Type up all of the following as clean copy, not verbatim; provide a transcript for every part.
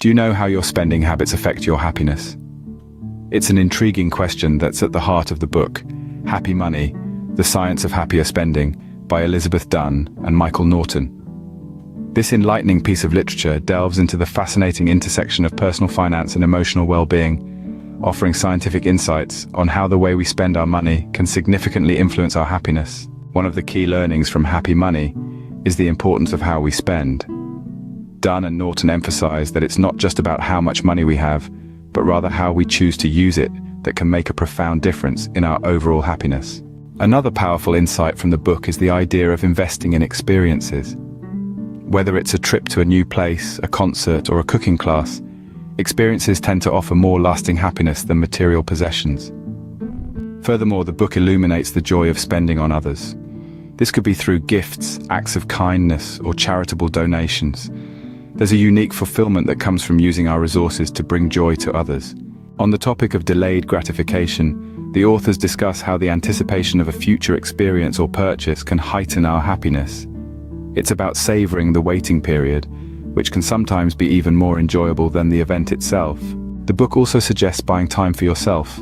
Do you know how your spending habits affect your happiness? It's an intriguing question that's at the heart of the book, Happy Money, The Science of Happier Spending, by Elizabeth Dunn and Michael Norton. This enlightening piece of literature delves into the fascinating intersection of personal finance and emotional well-being, offering scientific insights on how the way we spend our money can significantly influence our happiness. One of the key learnings from Happy Money is the importance of how we spend. Dunn and Norton emphasize that it's not just about how much money we have, but rather how we choose to use it that can make a profound difference in our overall happiness. Another powerful insight from the book is the idea of investing in experiences. Whether it's a trip to a new place, a concert, or a cooking class, experiences tend to offer more lasting happiness than material possessions. Furthermore, the book illuminates the joy of spending on others. This could be through gifts, acts of kindness, or charitable donations. There's a unique fulfillment that comes from using our resources to bring joy to others. On the topic of delayed gratification, the authors discuss how the anticipation of a future experience or purchase can heighten our happiness. It's about savoring the waiting period, which can sometimes be even more enjoyable than the event itself. The book also suggests buying time for yourself.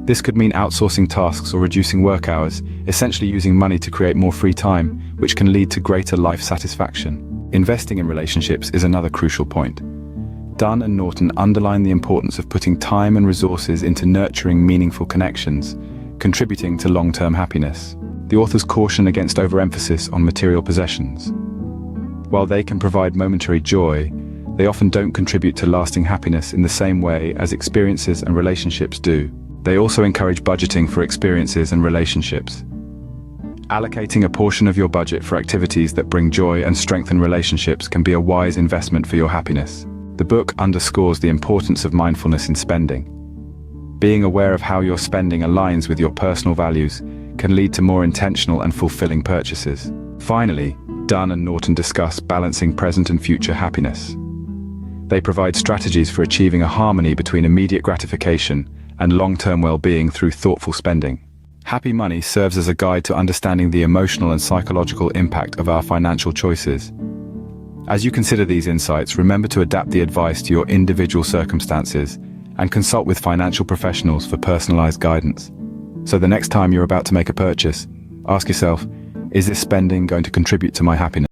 This could mean outsourcing tasks or reducing work hours, essentially using money to create more free time, which can lead to greater life satisfaction. Investing in relationships is another crucial point. Dunn and Norton underline the importance of putting time and resources into nurturing meaningful connections, contributing to long-term happiness. The authors caution against overemphasis on material possessions. While they can provide momentary joy, they often don't contribute to lasting happiness in the same way as experiences and relationships do. They also encourage budgeting for experiences and relationships. Allocating a portion of your budget for activities that bring joy and strengthen relationships can be a wise investment for your happiness. The book underscores the importance of mindfulness in spending. Being aware of how your spending aligns with your personal values can lead to more intentional and fulfilling purchases. Finally, Dunn and Norton discuss balancing present and future happiness. They provide strategies for achieving a harmony between immediate gratification and long-term well-being through thoughtful spending. Happy Money serves as a guide to understanding the emotional and psychological impact of our financial choices. As you consider these insights, remember to adapt the advice to your individual circumstances and consult with financial professionals for personalized guidance. So the next time you're about to make a purchase, ask yourself, is this spending going to contribute to my happiness?